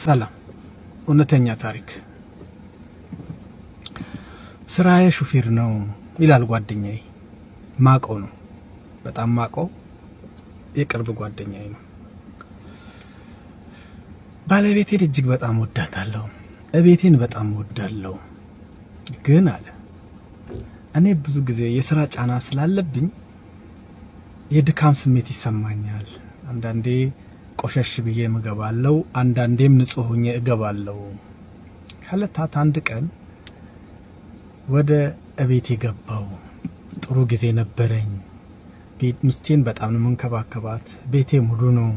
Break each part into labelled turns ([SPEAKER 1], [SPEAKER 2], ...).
[SPEAKER 1] ሰላም እውነተኛ ታሪክ ስራዬ ሹፌር ነው ይላል ጓደኛዬ። ማቀው ነው በጣም ማቀው የቅርብ ጓደኛዬ ነው። ባለቤቴን እጅግ በጣም ወዳታለሁ፣ እቤቴን በጣም ወዳለሁ። ግን አለ እኔ ብዙ ጊዜ የሥራ ጫና ስላለብኝ የድካም ስሜት ይሰማኛል። አንዳንዴ ቆሸሽ ብዬ እገባለሁ፣ አንዳንዴም ንጹህ ሆኜ እገባለሁ። ከዕለታት አንድ ቀን ወደ እቤቴ ገባው። ጥሩ ጊዜ ነበረኝ። ሚስቴን በጣም ነው መንከባከባት። ቤቴ ሙሉ ነው።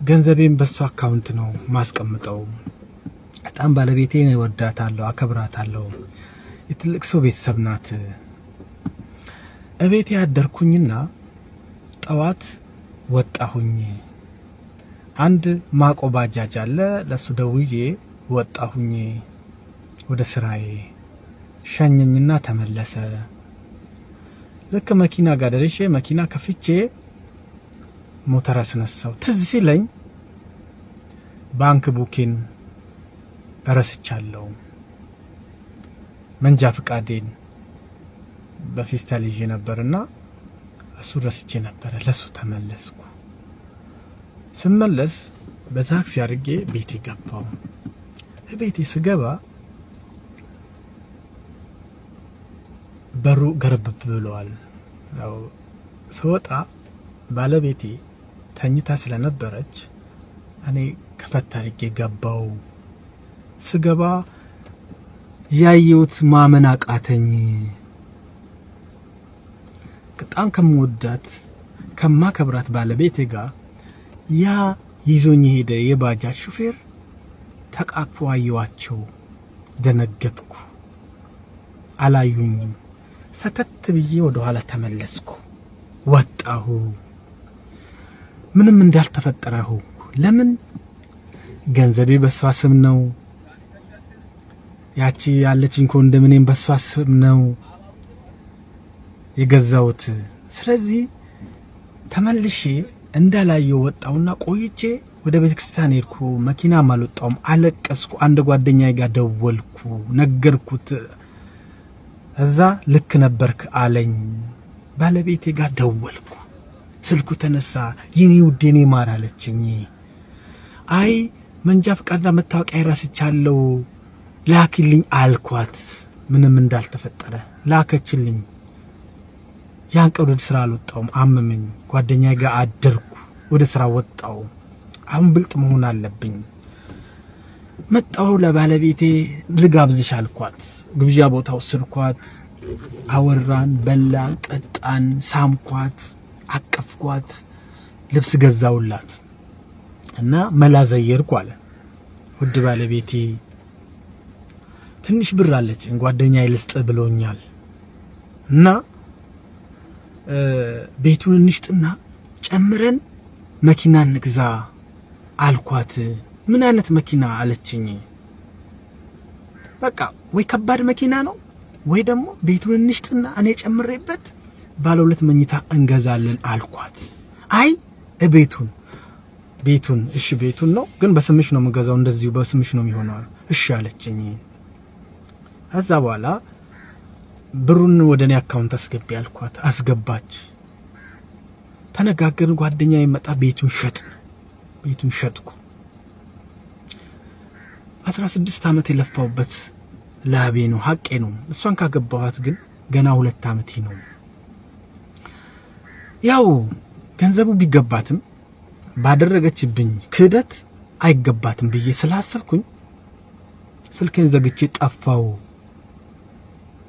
[SPEAKER 1] ገንዘቤን በሷ አካውንት ነው ማስቀምጠው። በጣም ባለቤቴን እወዳታለሁ፣ አከብራታለሁ። የትልቅ ሰው ቤተሰብ ናት። እቤቴ ያደርኩኝና ጠዋት ወጣሁኝ። አንድ ማቆ ባጃጅ አለ፣ ለሱ ደውዬ ወጣሁኝ ወደ ስራዬ። ሸኘኝና ተመለሰ። ልክ መኪና ጋር ደርሼ መኪና ከፍቼ ሞተር አስነሳው። ትዝ ሲለኝ ባንክ ቡኬን ረስቻለሁ። መንጃ ፍቃዴን በፌስታል ይዤ ነበርና እሱ ረስቼ ነበር። ለሱ ተመለስኩ። ስመለስ በታክሲ አድርጌ ቤቴ ገባው። ቤቴ ስገባ በሩ ገረብብ ብሏል። ያው ስወጣ ባለቤቴ ተኝታ ስለነበረች እኔ ከፈት አድርጌ ገባው። ስገባ ያየሁት ማመን አቃተኝ። በጣም ከምወዳት ከማከብራት ባለቤቴ ጋር ያ ይዞኝ ሄደ የባጃጅ ሹፌር ተቃቅፎ አየዋቸው። ደነገጥኩ። አላዩኝም። ሰተት ብዬ ወደ ኋላ ተመለስኩ። ወጣሁ። ምንም እንዳልተፈጠረሁ። ለምን? ገንዘቤ በሷ ስም ነው። ያቺ ያለችኝ ኮንዶሚኒየም በሷ ስም ነው የገዛሁት። ስለዚህ ተመልሼ እንዳላየው ወጣውና ቆይቼ ወደ ቤተክርስቲያን ሄድኩ። መኪናም አልወጣውም። አለቀስኩ። አንድ ጓደኛዬ ጋር ደወልኩ፣ ነገርኩት። እዛ ልክ ነበርክ አለኝ። ባለቤቴ ጋር ደወልኩ፣ ስልኩ ተነሳ። የኔ ውድ የኔ ማር አለችኝ። አይ መንጃ ፈቃድና መታወቂያ ረስቻለሁ ላኪልኝ አልኳት። ምንም እንዳልተፈጠረ ላከችልኝ። ያን ቀን ወደ ስራ አልወጣሁም፣ አመመኝ። ጓደኛዬ ጋር አደርኩ፣ ወደ ስራ ወጣሁ። አሁን ብልጥ መሆን አለብኝ። መጣሁ። ለባለቤቴ ልጋብዝሽ አልኳት። ግብዣ ቦታ ወሰድኳት። አወራን፣ በላን፣ ጠጣን፣ ሳምኳት፣ አቀፍኳት፣ ልብስ ገዛውላት እና መላዘየርኩ አለ። ውድ ባለቤቴ ትንሽ ብር አለች፣ ጓደኛዬ ልስጥ ብሎኛል እና ቤቱን እንሽጥና ጨምረን መኪና እንግዛ አልኳት። ምን አይነት መኪና አለችኝ። በቃ ወይ ከባድ መኪና ነው ወይ ደግሞ ቤቱን እንሽጥና እኔ ጨምሬበት ባለ 2 መኝታ እንገዛለን አልኳት። አይ ቤቱን እሺ ቤቱን ነው ግን በስምሽ ነው የምገዛው፣ እንደዚሁ በስምሽ ነው የሚሆነው። እሺ አለችኝ። ከዛ በኋላ ብሩን ወደ እኔ አካውንት አስገቢ አልኳት። አስገባች። ተነጋገርን። ጓደኛዬ መጣ። ቤቱን ሸጥኩ። 16 ዓመት የለፋውበት ላቤ ነው፣ ሐቄ ነው። እሷን ካገባኋት ግን ገና 2 ዓመቴ ነው። ያው ገንዘቡ ቢገባትም ባደረገችብኝ ክህደት አይገባትም ብዬ ስላሰብኩኝ ስልኬን ዘግቼ ጠፋው።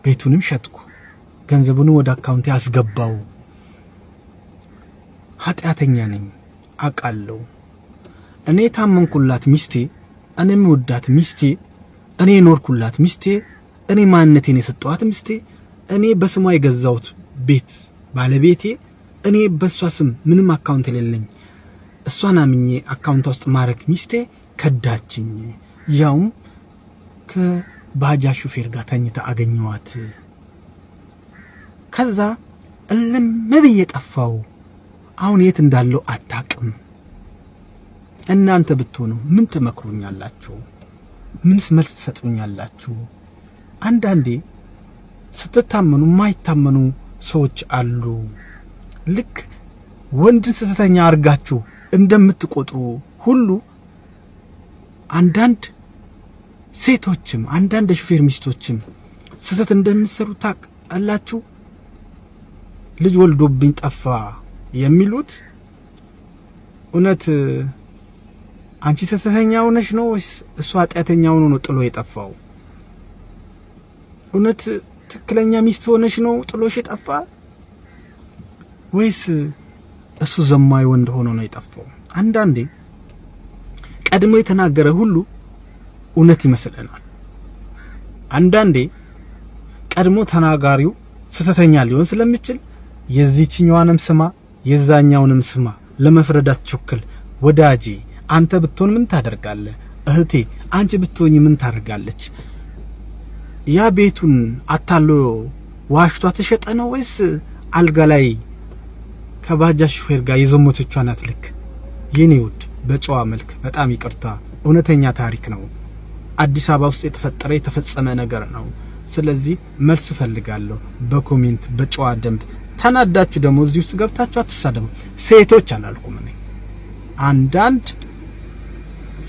[SPEAKER 1] ቤቱንም ሸጥኩ። ገንዘቡንም ወደ አካውንቴ አስገባው። ኃጢአተኛ ነኝ አውቃለሁ። እኔ ታመንኩላት ሚስቴ፣ እኔ የምወዳት ሚስቴ፣ እኔ ኖርኩላት ሚስቴ፣ እኔ ማንነቴን የሰጠኋት ሚስቴ፣ እኔ በስሟ የገዛሁት ቤት ባለቤቴ፣ እኔ በሷ ስም ምንም አካውንት የሌለኝ እሷን አምኜ አካውንቷ ውስጥ ማረክ ሚስቴ ከዳችኝ። ያውም ከባጃጅ ሹፌር ጋር ተኝታ አገኘኋት። ከዛ እልም ብዬ ጠፋው። አሁን የት እንዳለው አታውቅም። እናንተ ብትሆኑ ምን ትመክሩኛላችሁ? ምንስ መልስ ትሰጡኛላችሁ? አንዳንዴ ስትታመኑ የማይታመኑ ሰዎች አሉ። ልክ ወንድን ስህተተኛ አርጋችሁ እንደምትቆጥሩ ሁሉ አንዳንድ ሴቶችም አንዳንድ የሹፌር ሚስቶችም ስህተት እንደምትሰሩ ታውቃላችሁ። ልጅ ወልዶብኝ ጠፋ የሚሉት እውነት አንቺ ስህተተኛ ሆነሽ ነው ወይስ እሱ ኃጢአተኛ ሆኖ ነው ጥሎ የጠፋው? እውነት ትክክለኛ ሚስት ሆነሽ ነው ጥሎሽ የጠፋ ወይስ እሱ ዘማዊ ወንድ ሆኖ ነው የጠፋው? አንዳንዴ ቀድሞ የተናገረ ሁሉ እውነት ይመስለናል። አንዳንዴ ቀድሞ ተናጋሪው ስህተተኛ ሊሆን ስለሚችል የዚህኛዋንም ስማ የዛኛውንም ስማ፣ ለመፍረድ አትቸኩል። ወዳጄ አንተ ብትሆን ምን ታደርጋለህ? እህቴ አንቺ ብትሆኝ ምን ታደርጋለች? ያ ቤቱን አታሎ ዋሽቷ ተሸጠ ነው ወይስ አልጋ ላይ ከባጃጅ ሹፌር ጋር የዘሞተቿን አትልክ? የኔ ውድ በጨዋ መልክ በጣም ይቅርታ፣ እውነተኛ ታሪክ ነው። አዲስ አበባ ውስጥ የተፈጠረ የተፈጸመ ነገር ነው። ስለዚህ መልስ ፈልጋለሁ በኮሜንት በጨዋ ደንብ። ተናዳችሁ ደግሞ እዚህ ውስጥ ገብታችሁ አትሳደቡ። ሴቶች አላልኩም እኔ። አንዳንድ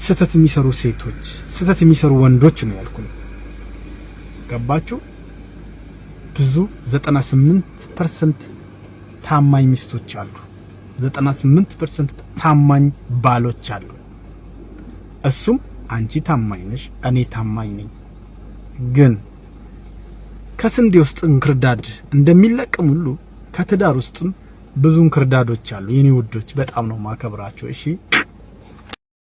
[SPEAKER 1] ስህተት የሚሰሩ ሴቶች፣ ስህተት የሚሰሩ ወንዶች ነው ያልኩኝ። ገባችሁ? ብዙ 98% ታማኝ ሚስቶች አሉ። 98% ታማኝ ባሎች አሉ። እሱም አንቺ ታማኝ ነሽ፣ እኔ ታማኝ ነኝ። ግን ከስንዴ ውስጥ እንክርዳድ እንደሚለቅም ሁሉ ከትዳር ውስጥም ብዙ እንክርዳዶች አሉ። የኔ ውዶች በጣም ነው ማከብራችሁ። እሺ